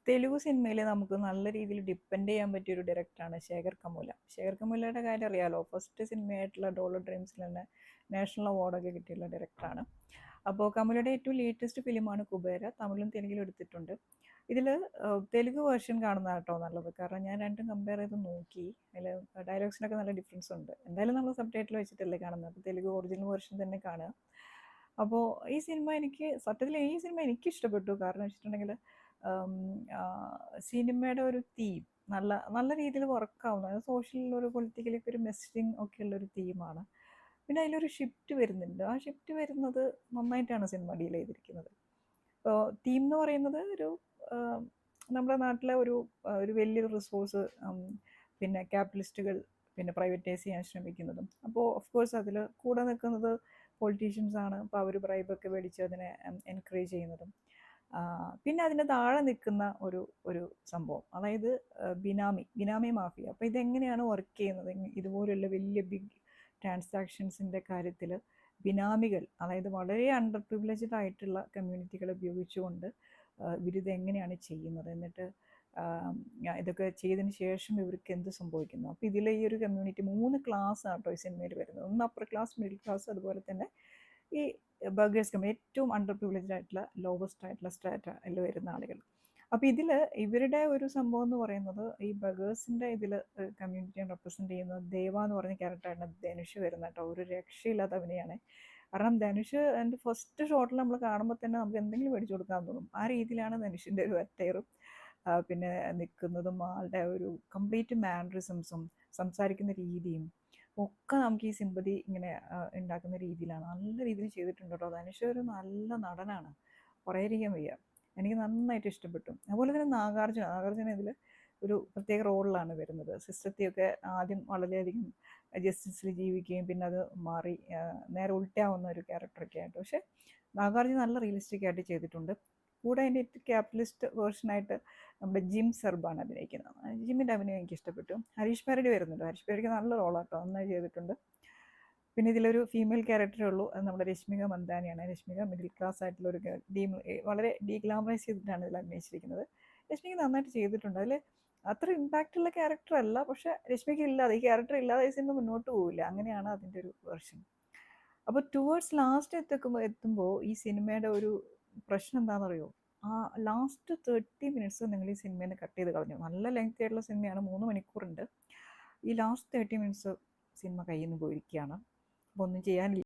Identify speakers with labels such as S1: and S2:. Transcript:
S1: തെലുഗു സിനിമയിൽ നമുക്ക് നല്ല രീതിയിൽ ഡിപ്പെൻഡ് ചെയ്യാൻ പറ്റിയ ഒരു ഡയറക്ടറാണ് ശേഖർ കമുല. ശേഖർ കമുലയുടെ കാര്യം അറിയാലോ, ഫസ്റ്റ് സിനിമയായിട്ടുള്ള ഡോളർ ഡ്രീംസിൽ തന്നെ നാഷണൽ അവാർഡൊക്കെ കിട്ടിയുള്ള ഡയറക്ടറാണ്. അപ്പോൾ കമുലയുടെ ഏറ്റവും ലേറ്റസ്റ്റ് ഫിലിമാണ് കുബേര. തമിഴിലും തെലുങ്കിലും എടുത്തിട്ടുണ്ട്. ഇതിൽ തെലുങ്ക് വേർഷൻ കാണുന്ന കേട്ടോ നല്ലത്, കാരണം ഞാൻ രണ്ടും കമ്പയർ ചെയ്ത് നോക്കി. അതിൽ ഡയലോഗ്സിനൊക്കെ നല്ല ഡിഫറൻസ് ഉണ്ട്. എന്തായാലും നമ്മൾ സബ് ടൈറ്റിൽ വെച്ചിട്ടല്ലേ കാണുന്നത്, അപ്പോൾ തെലുങ്ക് ഒറിജിനൽ വേർഷൻ തന്നെ കാണുക. അപ്പോൾ ഈ സിനിമ എനിക്ക് സത്യത്തിൽ ഈ സിനിമ എനിക്ക് ഇഷ്ടപ്പെട്ടു. കാരണം വെച്ചിട്ടുണ്ടെങ്കിൽ സിനിമയുടെ ഒരു തീം നല്ല നല്ല രീതിയിൽ വർക്കാവുന്നു. അത് സോഷ്യൽ ഒരു പൊളിറ്റിക്കലൊക്കെ ഒരു മെസ്സേജിങ് ഒക്കെ ഉള്ളൊരു തീമാണ്. പിന്നെ അതിലൊരു ഷിഫ്റ്റ് വരുന്നുണ്ട്. ആ ഷിഫ്റ്റ് വരുന്നത് നന്നായിട്ടാണ് സിനിമ ഡീൽ ചെയ്തിരിക്കുന്നത്. ഇപ്പോൾ തീം എന്ന് പറയുന്നത് ഒരു നമ്മുടെ നാട്ടിലെ ഒരു വലിയൊരു റിസോഴ്സ് പിന്നെ ക്യാപിറ്റലിസ്റ്റുകൾ പിന്നെ പ്രൈവറ്റൈസ് ചെയ്യാൻ ശ്രമിക്കുന്നതും. അപ്പോൾ ഓഫ് കോഴ്സ് അതിൽ കൂടെ നിൽക്കുന്നത് പൊളിറ്റീഷ്യൻസ് ആണ്. അപ്പോൾ അവർ ബ്രൈബൊക്കെ മേടിച്ച് അതിനെ എൻകറേജ് ചെയ്യുന്നതും. പിന്നെ അതിൻ്റെ താഴെ നിൽക്കുന്ന ഒരു ഒരു സംഭവം, അതായത് ബിനാമി മാഫിയ. അപ്പോൾ ഇതെങ്ങനെയാണ് വർക്ക് ചെയ്യുന്നത്, ഇതുപോലുള്ള വലിയ ബിഗ് ട്രാൻസാക്ഷൻസിൻ്റെ കാര്യത്തിൽ ബിനാമികൾ, അതായത് വളരെ അണ്ടർ പ്രിവിലേജ്ഡ് ആയിട്ടുള്ള കമ്മ്യൂണിറ്റികളെ ഉപയോഗിച്ചുകൊണ്ട് ഇവരിത് എങ്ങനെയാണ് ചെയ്യുന്നത്, എന്നിട്ട് ഇതൊക്കെ ചെയ്തതിന് ശേഷം ഇവർക്ക് എന്ത് സംഭവിക്കുന്നു. അപ്പോൾ ഇതിലെ ഈ ഒരു കമ്മ്യൂണിറ്റി 3 ക്ലാസ് ആട്ടോ ഈ സിനിമയിൽ വരുന്നത്. ഒന്ന് അപ്പർ ക്ലാസ്, മിഡിൽ ക്ലാസ്, അതുപോലെ തന്നെ ഈ ബർഗേഴ്സ് കമ്മ്യൂണിറ്റി, ഏറ്റവും അണ്ടർ പ്രിവിലേജ്ഡ് ആയിട്ടുള്ള ലോവസ്റ്റ് ആയിട്ടുള്ള സ്ട്രാറ്റയിൽ വരുന്ന ആളുകൾ. അപ്പോൾ ഇതിൽ ഇവരുടെ ഒരു സംഭവം എന്ന് പറയുന്നത്, ഈ ബർഗേഴ്സിൻ്റെ ഇതിൽ കമ്മ്യൂണിറ്റിയെ റെപ്രസെൻറ്റ് ചെയ്യുന്നത് ദേവ എന്ന് പറഞ്ഞ ക്യാരക്ടറാണ് ധനുഷ് വരുന്നത് കേട്ടോ. ഒരു രക്ഷയില്ലാത്ത അഭിനയാണ്. കാരണം ധനുഷ് എൻ്റെ ഫസ്റ്റ് ഷോട്ടിൽ നമ്മൾ കാണുമ്പോൾ തന്നെ നമുക്ക് എന്തെങ്കിലും മേടിച്ചു കൊടുക്കാൻ തോന്നും. ആ രീതിയിലാണ് ധനുഷിൻ്റെ ഒരു അറ്റയറും പിന്നെ നിൽക്കുന്നതും ആളുടെ ഒരു കംപ്ലീറ്റ് മാനറിസംസും സംസാരിക്കുന്ന രീതിയും ഒക്കെ നമുക്ക് ഈ സിമ്പതി ഇങ്ങനെ ഉണ്ടാക്കുന്ന രീതിയിലാണ്. നല്ല രീതിയിൽ ചെയ്തിട്ടുണ്ട് കേട്ടോ. ധനുഷ് ഒരു നല്ല നടനാണ്, പറയാതിരിക്കാൻ വയ്യ. എനിക്ക് നന്നായിട്ട് ഇഷ്ടപ്പെട്ടു. അതുപോലെ തന്നെ നാഗാർജുന ഇതിൽ ഒരു പ്രത്യേക റോളിലാണ് വരുന്നത്. സിസ്റ്റത്തെയൊക്കെ ആദ്യം വളരെയധികം ജസ്റ്റിസിൽ ജീവിക്കുകയും പിന്നെ അത് മാറി നേരെ ഉൾട്ടാവുന്ന ഒരു ക്യാരക്ടറൊക്കെ ആയിട്ട്. പക്ഷേ നാഗാർജുന നല്ല റിയലിസ്റ്റിക് ആയിട്ട് ചെയ്തിട്ടുണ്ട്. കൂടെ അതിൻ്റെ ക്യാപിറ്റലിസ്റ്റ് വേർഷനായിട്ട് നമ്മുടെ ജിം സെർബാണ് അഭിനയിക്കുന്നത്. ജിമ്മിൻ്റെ അഭിനയം എനിക്ക് ഇഷ്ടപ്പെട്ടു. ഹരീഷ് പാരഡി വരുന്നുണ്ട്. ഹരീഷ് പാരഡിക്ക് നല്ല റോളാട്ടോ, നന്നായി ചെയ്തിട്ടുണ്ട്. പിന്നെ ഇതിലൊരു ഫീമെയിൽ ക്യാരക്ടറേ ഉള്ളൂ, അത് നമ്മുടെ രശ്മിക മന്ദാനിയാണ്. രശ്മിക മിഡിൽ ക്ലാസ് ആയിട്ടുള്ള ഒരു വളരെ ഡീഗ്ലാമറൈസ് ചെയ്തിട്ടാണ് ഇതിൽ അഭിനയിച്ചിരിക്കുന്നത്. രശ്മിക നന്നായിട്ട് ചെയ്തിട്ടുണ്ട്. അതിൽ അത്ര ഇമ്പാക്റ്റ് ഉള്ള ക്യാരക്ടർ അല്ല, പക്ഷെ രശ്മിക ഇല്ലാതെ, ഈ ക്യാരക്ടർ ഇല്ലാതെ ഈ സിനിമ മുന്നോട്ട് പോവില്ല. അങ്ങനെയാണ് അതിൻ്റെ ഒരു വേർഷൻ. അപ്പോൾ ടുവേർഡ്സ് ലാസ്റ്റ് എത്തുമ്പോൾ ഈ സിനിമയുടെ ഒരു പ്രശ്നം എന്താണെന്നറിയോ, ആ ലാസ്റ്റ് 30 മിനിറ്റ്സ് നിങ്ങൾ ഈ സിനിമയിൽ കട്ട് ചെയ്ത് കളഞ്ഞു. നല്ല ലെങ്ത് ആയിട്ടുള്ള സിനിമയാണ്, 3 മണിക്കൂറുണ്ട്. ഈ ലാസ്റ്റ് 30 മിനിറ്റ്സ് സിനിമ കയ്യിൽ നിന്ന് പോയിരിക്കുകയാണ്. അപ്പോൾ ഒന്നും ചെയ്യാനില്ല.